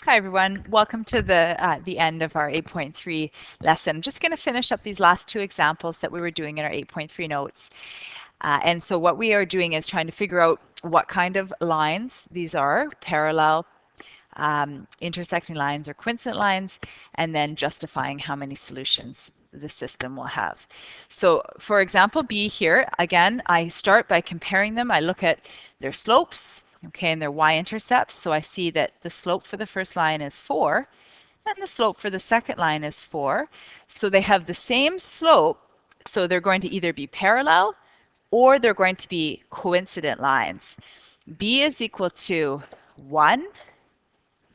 Hi everyone, welcome to the end of our 8.3 lesson. I'm just going to finish up these last two examples that we were doing in our 8.3 notes. And so what we are doing is trying to figure out what kind of lines these are, parallel, intersecting lines or coincident lines, and then justifying how many solutions the system will have. So for example B here, again, I start by comparing them. I look at their slopes, okay, and their y-intercepts. So I see that the slope for the first line is 4, and the slope for the second line is 4. So they have the same slope, so they're going to either be parallel or they're going to be coincident lines. B is equal to 1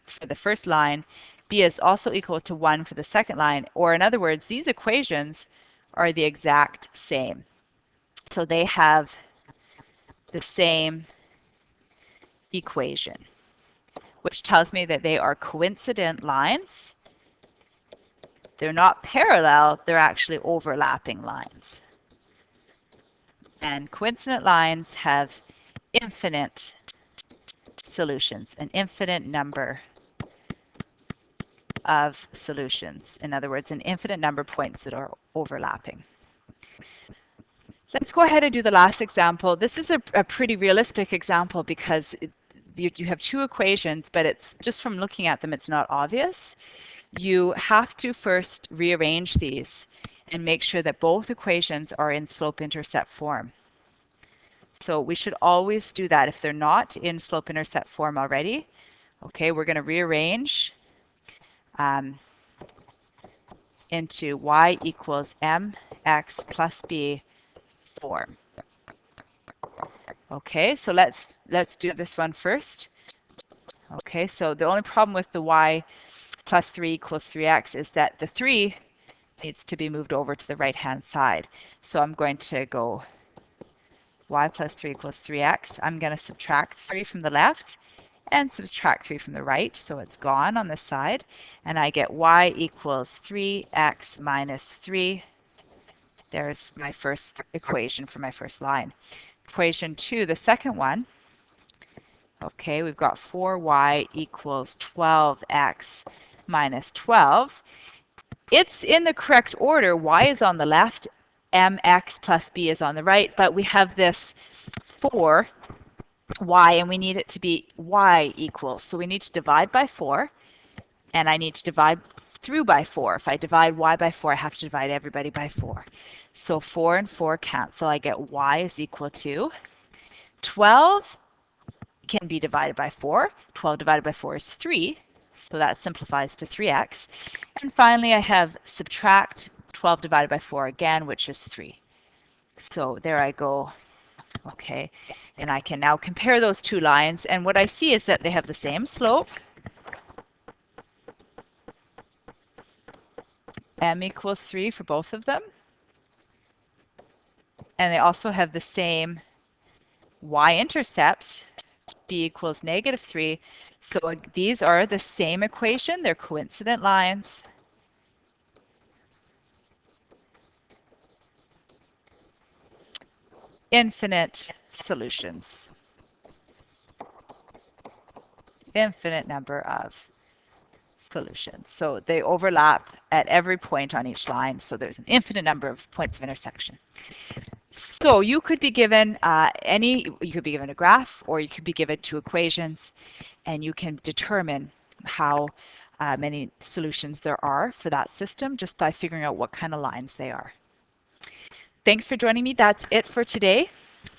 for the first line, B is also equal to 1 for the second line, or in other words, these equations are the exact same. So they have the same equation, which tells me that they are coincident lines. They're not parallel, they're actually overlapping lines. And coincident lines have infinite solutions, an infinite number of solutions. In other words, an infinite number of points that are overlapping. Let's go ahead and do the last example. This is a pretty realistic example because you have two equations, but it's just from looking at them, it's not obvious. You have to first rearrange these and make sure that both equations are in slope-intercept form. So we should always do that if they're not in slope-intercept form already. Okay, we're going to rearrange into y equals mx plus b form. Okay, so let's do this one first. Okay, so the only problem with the y plus 3 equals 3x is that the 3 needs to be moved over to the right-hand side. So I'm going to go y plus 3 equals 3x. I'm going to subtract 3 from the left and subtract 3 from the right, so it's gone on this side. And I get y equals 3x minus 3. There's my first equation for my first line. Equation 2, the second one, okay, we've got 4y equals 12x minus 12. It's in the correct order. Y is on the left, mx plus b is on the right, but we have this 4y and we need it to be y equals. So we need to divide by 4 and I need to divide through by 4. If I divide y by 4, I have to divide everybody by 4. So 4 and 4 cancel. I get y is equal to 12 can be divided by 4. 12 divided by 4 is 3. So that simplifies to 3x. And finally, I have subtract 12 divided by 4 again, which is 3. So there I go. Okay, and I can now compare those two lines. And what I see is that they have the same slope. M equals 3 for both of them. And they also have the same y-intercept, b equals negative 3. So these are the same equation. They're coincident lines. Infinite solutions. Infinite number of solutions. So they overlap at every point on each line. So there's an infinite number of points of intersection. So you could be given you could be given a graph, or you could be given two equations, and you can determine how many solutions there are for that system just by figuring out what kind of lines they are. Thanks for joining me. That's it for today,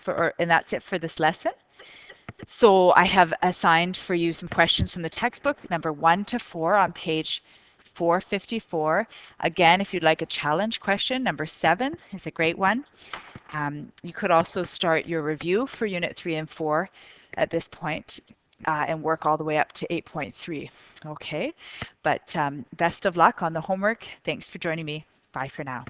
and that's it for this lesson. So I have assigned for you some questions from the textbook, number 1 to 4 on page 454. Again, if you'd like a challenge question, number 7 is a great one. You could also start your review for Unit 3 and 4 at this point and work all the way up to 8.3. Okay, but best of luck on the homework. Thanks for joining me. Bye for now.